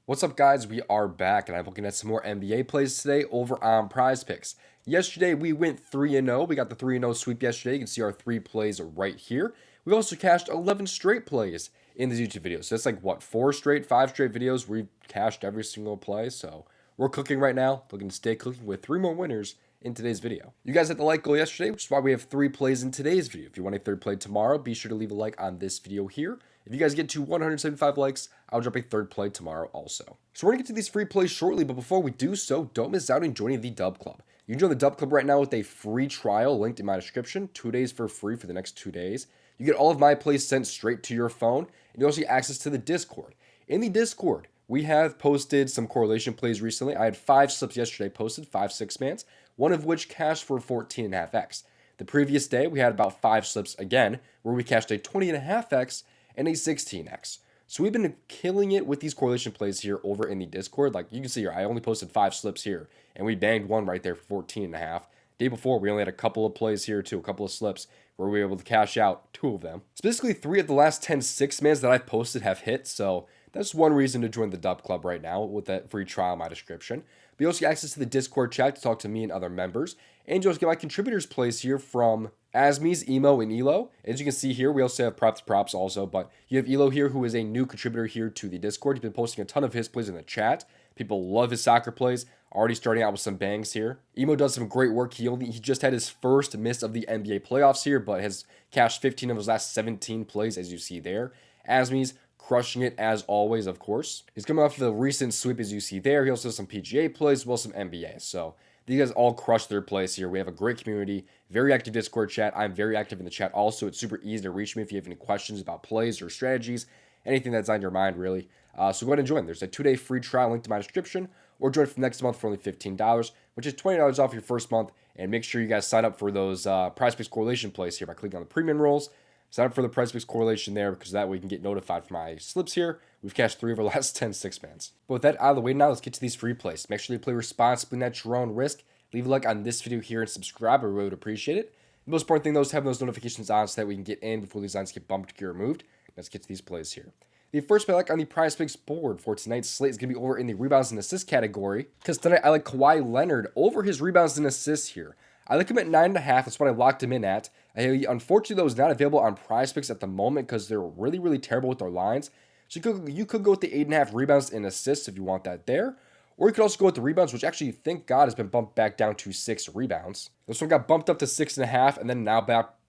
What's up, guys? We are back, and I'm looking at some more NBA plays today over on PrizePicks. Yesterday, we went 3-0. We got the 3-0 sweep yesterday. You can see our 3 plays right here. We also cashed 11 straight plays in these YouTube videos. So that's like, what, 5 straight videos? We've cashed every single play, so we're cooking right now. Looking to stay cooking with 3 more winners in today's video. You guys had the like goal yesterday, which is why we have 3 plays in today's video. If you want a third play tomorrow, be sure to leave a like on this video here. If you guys get to 175 likes, I'll drop a third play tomorrow also. So we're going to get to these free plays shortly, but before we do so, don't miss out on joining the DubClub. You can join the DubClub right now with a free trial linked in my description, 2 days for free for the next 2 days. You get all of my plays sent straight to your phone, and you also get access to the Discord. In the Discord, we have posted some correlation plays recently. I had 5 slips yesterday posted, 5 6-mans, one of which cashed for 14.5x. The previous day, we had about 5 slips again, where we cashed a 20.5x and a 16x. So we've been killing it with these correlation plays here over in the Discord. Like you can see here, I only posted 5 slips here, and we banged one right there for 14.5. Day before, we only had a couple of plays here too, a couple of slips where we were able to cash out 2 of them. So basically 3 of the last 10 6-mans that I've posted have hit, so that's one reason to join the DubClub right now with that free trial in my description. But you also get access to the Discord chat to talk to me and other members. And you also get my contributors plays here from Asmies, Emo, and Elo. As you can see here, we also have props also, but you have Elo here, who is a new contributor here to the Discord. He's been posting a ton of his plays in the chat. People love his soccer plays. Already starting out with some bangs here. Emo does some great work. He just had his first miss of the NBA playoffs here, but has cashed 15 of his last 17 plays, as you see there. Asmies crushing it as always, of course. He's coming off the recent sweep, as you see there. He also has some PGA plays, as well as some NBA. So these guys all crush their plays here. We have a great community, very active Discord chat. I'm very active in the chat also. It's super easy to reach me if you have any questions about plays or strategies, anything that's on your mind, really. So go ahead and join. There's a 2-day free trial link to my description, or join for next month for only $15, which is $20 off your first month. And make sure you guys sign up for those PrizePicks correlation plays here by clicking on the premium rolls. Sign up for the PrizePicks correlation there, because that way you can get notified for my slips here. We've cashed 3 of our last 10 6-mans. But with that out of the way now, let's get to these free plays. Make sure you play responsibly and at your own risk. Leave a like on this video here and subscribe. I really would appreciate it. The most important thing, though, is having those notifications on so that we can get in before these lines get bumped or get removed. Let's get to these plays here. The first play I like on the PrizePicks board for tonight's slate is going to be over in the rebounds and assists category, because tonight I like Kawhi Leonard over his rebounds and assists here. I like him at 9.5. That's what I locked him in at. Unfortunately, though, is not available on PrizePicks at the moment because they're really, really terrible with their lines. So you could go with the 8.5 rebounds and assists if you want that there. Or you could also go with the rebounds, which actually, thank God, has been bumped back down to 6 rebounds. This one got bumped up to 6.5 and then now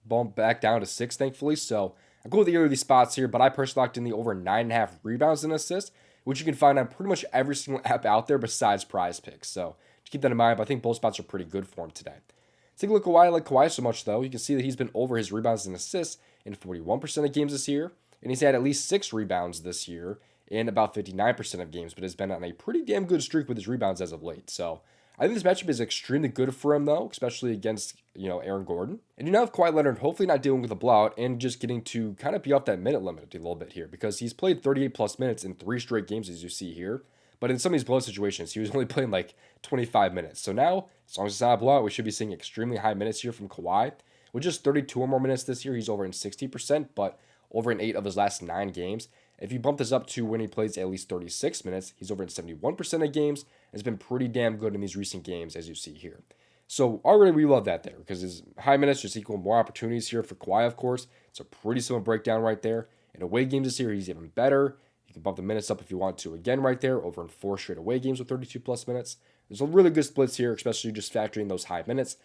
bumped back down to 6, thankfully. So I'll go with either of these spots here, but I personally locked in the over 9.5 rebounds and assists, which you can find on pretty much every single app out there besides PrizePicks. So just keep that in mind, but I think both spots are pretty good for him today. Let's take a look at why I like Kawhi so much, though. You can see that he's been over his rebounds and assists in 41% of games this year, and he's had at least 6 rebounds this year in about 59% of games, but has been on a pretty damn good streak with his rebounds as of late. So I think this matchup is extremely good for him, though, especially against, Aaron Gordon. And you now have Kawhi Leonard hopefully not dealing with a blowout and just getting to kind of be off that minute limit a little bit here, because he's played 38+ minutes in 3 straight games, as you see here. But in some of these blowout situations, he was only playing like 25 minutes. So now, as long as it's not a blowout, we should be seeing extremely high minutes here from Kawhi. With just 32 or more minutes this year, he's over in 60%, but over in 8 of his last 9 games. If you bump this up to when he plays at least 36 minutes, he's over in 71% of games. It's been pretty damn good in these recent games, as you see here. So already we love that there, because his high minutes just equal more opportunities here for Kawhi, of course. It's a pretty simple breakdown right there. In away games this year, he's even better. You can bump the minutes up if you want to again right there, over in 4 straight away games with 32+ minutes. There's a really good splits here, especially just factoring those high minutes.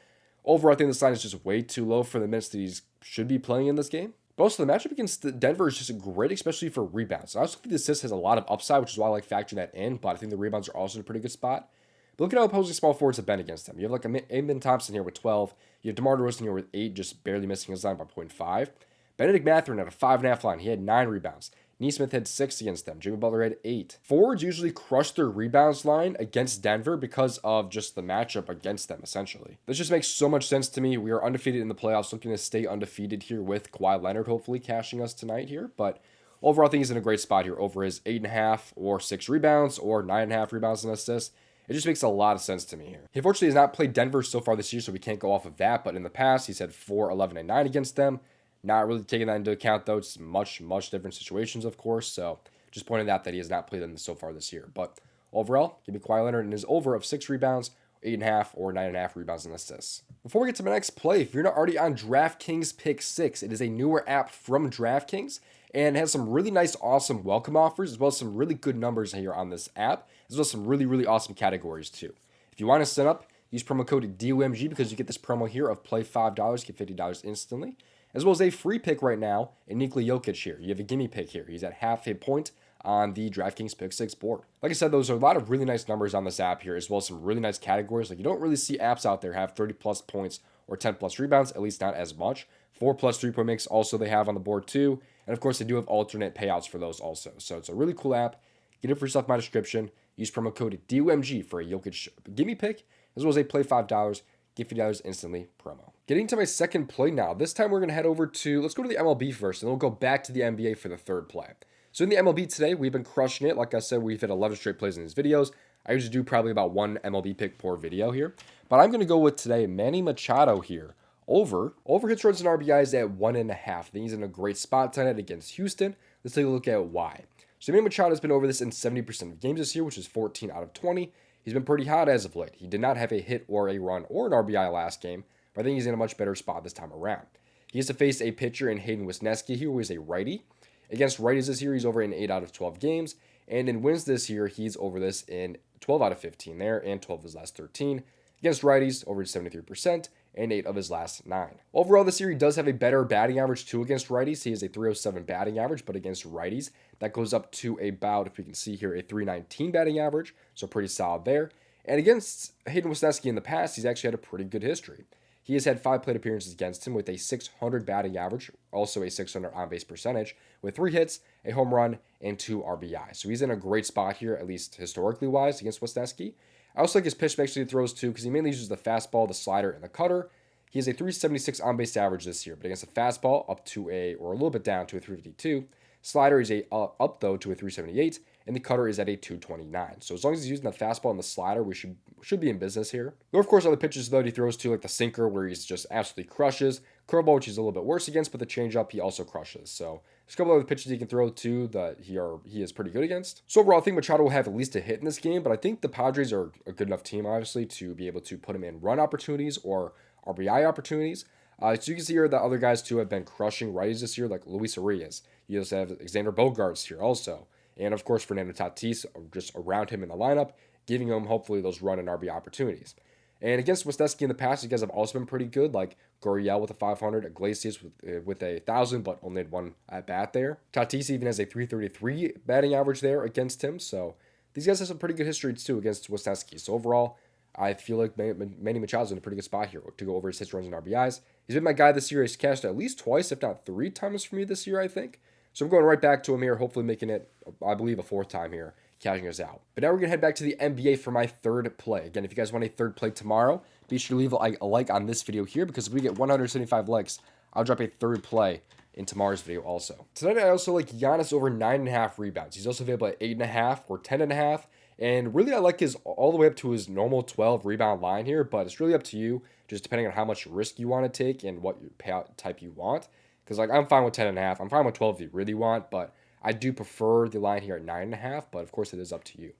Overall, I think this line is just way too low for the minutes that he should be playing in this game. But also, the matchup against Denver is just great, especially for rebounds. I also think the assist has a lot of upside, which is why I like factoring that in, but I think the rebounds are also in a pretty good spot. But look at how opposing small forwards have been against them. You have like Amen Thompson here with 12. You have DeMar DeRozan here with 8, just barely missing his line by 0.5. Benedict Mathurin had a 5.5 line. He had 9 rebounds. Nesmith had 6 against them. Jimmy Butler had 8. Forwards usually crush their rebounds line against Denver because of just the matchup against them, essentially. This just makes so much sense to me. We are undefeated in the playoffs, looking to stay undefeated here with Kawhi Leonard, hopefully cashing us tonight here. But overall, I think he's in a great spot here over his 8.5 or 6 rebounds or 9.5 rebounds and assists. It just makes a lot of sense to me here. He unfortunately has not played Denver so far this year, so we can't go off of that. But in the past, he's had 4, 11, and 9 against them. Not really taking that into account, though. It's much different situations, of course. So Just pointing out that he has not played them so far this year. But overall, give me Kawhi Leonard and his over of 6 rebounds, 8.5 or 9.5 rebounds and assists. Before we get to my next play, if you're not already on DraftKings Pick6, it is a newer app from DraftKings and has some really nice, awesome welcome offers, as well as some really good numbers here on this app, as well as some really, really awesome categories too. If you want to sign up, use promo code DOMG because you get this promo here of play $5, get $50 instantly, as well as a free pick right now in Nikola Jokic here. You have a gimme pick here. He's at half a point on the DraftKings Pick6 board. Like I said, those are a lot of really nice numbers on this app here, as well as some really nice categories. Like, you don't really see apps out there have 30 plus points or 10 plus rebounds, at least not as much. 4 plus 3-point makes also they have on the board too. And of course, they do have alternate payouts for those also. So it's a really cool app. Get it for yourself in my description. Use promo code DOMG for a Jokic gimme pick, as well as a play $5, get $50 instantly promo. Getting to my second play now. This time we're going to head over to, let's go to the MLB first, and then we'll go back to the NBA for the third play. So in the MLB today, we've been crushing it. Like I said, we've hit 11 straight plays in these videos. I usually do probably about one MLB pick per video here. But I'm going to go with today Manny Machado here. Over hits, runs, and RBIs at 1.5. I think he's in a great spot tonight against Houston. Let's take a look at why. So Manny Machado has been over this in 70% of games this year, which is 14 out of 20. He's been pretty hot as of late. He did not have a hit or a run or an RBI last game, but I think he's in a much better spot this time around. He has to face a pitcher in Hayden Wesneski here, who is a righty. Against righties this year, he's over in 8 out of 12 games. And in wins this year, he's over this in 12 out of 15 there and 12 of his last 13. Against righties, over 73% and 8 of his last 9. Overall, this year, he does have a better batting average too against righties. He has a 307 batting average, but against righties, that goes up to about, if we can see here, a 319 batting average. So pretty solid there. And against Hayden Wesneski in the past, he's actually had a pretty good history. He has had 5 plate appearances against him with a 600 batting average, also a 600 on-base percentage, with 3 hits, a home run, and 2 RBI. So he's in a great spot here, at least historically wise, against Wesneski. I also like his pitch mix that he throws too, because he mainly uses the fastball, the slider, and the cutter. He has a 376 on-base average this year, but against a fastball up to or a little bit down to a 352. Slider is up though to a 378, and the cutter is at a 229. So as long as he's using the fastball and the slider, we should be in business here. There are, of course, other pitches though he throws to, like the sinker, where he's just absolutely crushes. Curveball, which he's a little bit worse against, but the changeup he also crushes. So there's a couple other pitches he can throw too that he is pretty good against. So overall, I think Machado will have at least a hit in this game, but I think the Padres are a good enough team, obviously, to be able to put him in run opportunities or RBI opportunities. So you can see here that other guys too have been crushing righties this year, like Luis Arias. You also have Xander Bogaerts here also. And of course, Fernando Tatis just around him in the lineup, giving him hopefully those run and RBI opportunities. And against Wesneski in the past, you guys have also been pretty good, like Gurriel with a 500, Iglesias with a 1,000, but only had 1 at bat there. Tatis even has a 333 batting average there against him. So these guys have some pretty good history too against Wesneski. So overall, I feel like Manny Machado's in a pretty good spot here to go over his hits, runs, and RBIs. He's been my guy this year. He's cashed at least twice, if not 3 times for me this year, I think. So I'm going right back to him here, hopefully making it, I believe, a 4th time here, cashing us out. But now we're going to head back to the NBA for my third play. Again, if you guys want a third play tomorrow, be sure to leave a like on this video here, because if we get 175 likes, I'll drop a third play in tomorrow's video also. Tonight, I also like Giannis over 9.5 rebounds. He's also available at 8.5 or 10.5. And really, I like his all the way up to his normal 12 rebound line here, but it's really up to you, just depending on how much risk you want to take and what payout type you want. Because like I'm fine with 10.5. I'm fine with 12 if you really want, but I do prefer the line here at 9.5. But of course, it is up to you.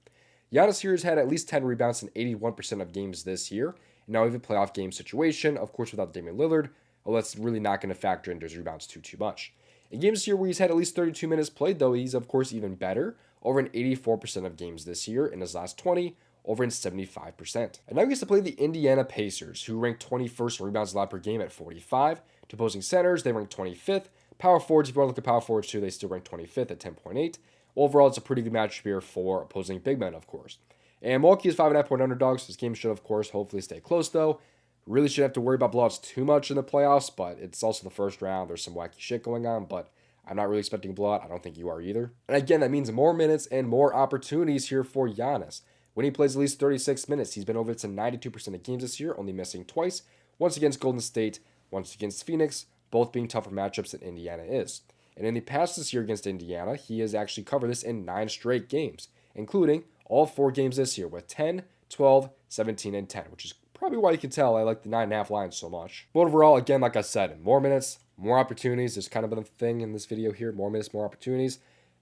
Giannis here has had at least 10 rebounds in 81% of games this year. And now we have a playoff game situation, of course, without Damian Lillard. Well, that's really not going to factor into his rebounds too much. In games here where he's had at least 32 minutes played, though, he's of course even better. Over in 84% of games this year. In his last 20, over in 75%. And now he gets to play the Indiana Pacers, who rank 21st in rebounds allowed per game at 45. To opposing centers, they rank 25th. Power forwards, if you want to look at power forwards too, they still rank 25th at 10.8. Overall, it's a pretty good matchup here for opposing big men, of course. And Milwaukee is 5.5 point underdogs. This game should, of course, hopefully stay close, though. Really shouldn't have to worry about blowouts too much in the playoffs, but it's also the first round. There's some wacky shit going on, but I'm not really expecting a blowout. I don't think you are either. And again, that means more minutes and more opportunities here for Giannis. When he plays at least 36 minutes, he's been over to 92% of games this year, only missing twice. Once against Golden State, once against Phoenix, both being tougher matchups than Indiana is. And in the past this year against Indiana, he has actually covered this in 9 straight games, including all 4 games this year with 10, 12, 17, and 10, which is probably why you can tell I like the 9.5 line so much. But overall, again, like I said, more minutes, more opportunities. There's kind of been a thing in this video here. More minutes, more opportunities.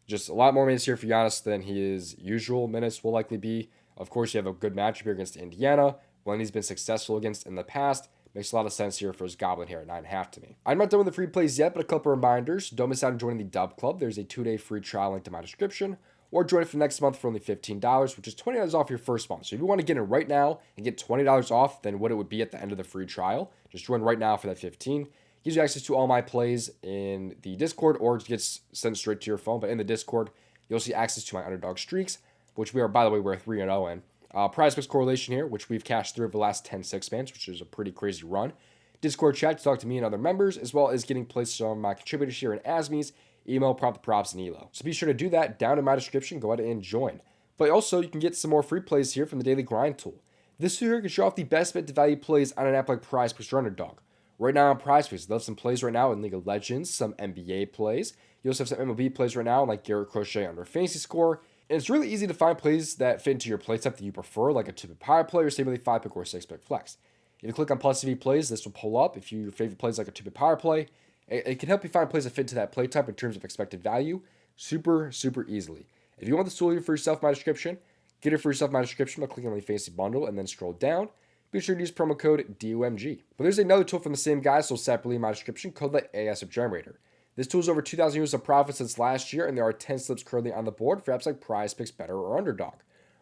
Just a lot more minutes here for Giannis than his usual minutes will likely be. Of course, you have a good matchup here against Indiana, one he's been successful against in the past. Makes a lot of sense here for his Goblin here at 9.5 to me. I'm not done with the free plays yet, but a couple reminders. Don't miss out on joining the DubClub. There's a 2-day free trial link in my description. Or join it for next month for only $15, which is $20 off your first month. So if you want to get in right now and get $20 off than what it would be at the end of the free trial, just join right now for that $15. Gives you access to all my plays in the Discord, or it gets sent straight to your phone. But in the Discord, you'll see access to my underdog streaks, which we are, by the way, we're 3-0 in. PrizePicks correlation here, which we've cashed through over the last 10 6-mans, which is a pretty crazy run. Discord chat to talk to me and other members, as well as getting plays from my contributors here in ASMEs, email, prop the props, and elo. So be sure to do that down in my description. Go ahead and join. But also, you can get some more free plays here from the Daily Grind tool. This tool here can show off the best bet to value plays on an app like PrizePicks or Underdog. Right now on PrizePicks, they have some plays right now in League of Legends, some NBA plays. You also have some MLB plays right now, like Garrett Crochet under Fantasy Score. And it's really easy to find plays that fit into your play type that you prefer, like a 2-bit power play or say really 5-pick or 6-pick flex. If you click on plus CV plays, this will pull up. If your favorite plays like a 2-bit power play, it can help you find plays that fit into that play type in terms of expected value super easily. If you want this tool for yourself in my description, get it for yourself in my description by clicking on the Fantasy Bundle and then scroll down. Be sure to use promo code DOMG. But there's another tool from the same guy, so separately in my description, called the ASIP Generator. This tool is over 2,000 years of profit since last year, and there are 10 slips currently on the board for apps like PrizePicks, Better, or Underdog.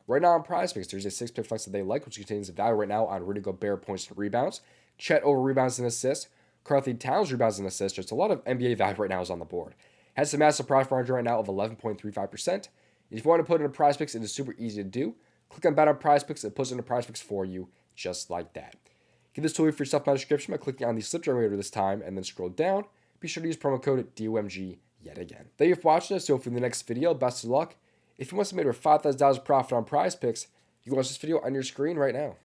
Right now on PrizePicks, there's a 6-pick flex that they like, which contains a value right now on Rudy Gobert points and rebounds, Chet over rebounds and assists, Karl-Anthony Towns rebounds and assists. Just a lot of NBA value right now is on the board. Has a massive profit margin right now of 11.35%. If you want to put in a PrizePicks, it is super easy to do. Click on Bet on PrizePicks, it puts in a PrizePicks for you, just like that. Get this tool for yourself in my description by clicking on the slip generator this time and then scroll down. Be sure to use promo code DOMG yet again. Thank you for watching us. So for the next video, best of luck. If you want to make over $5,000 profit on PrizePicks, you can watch this video on your screen right now.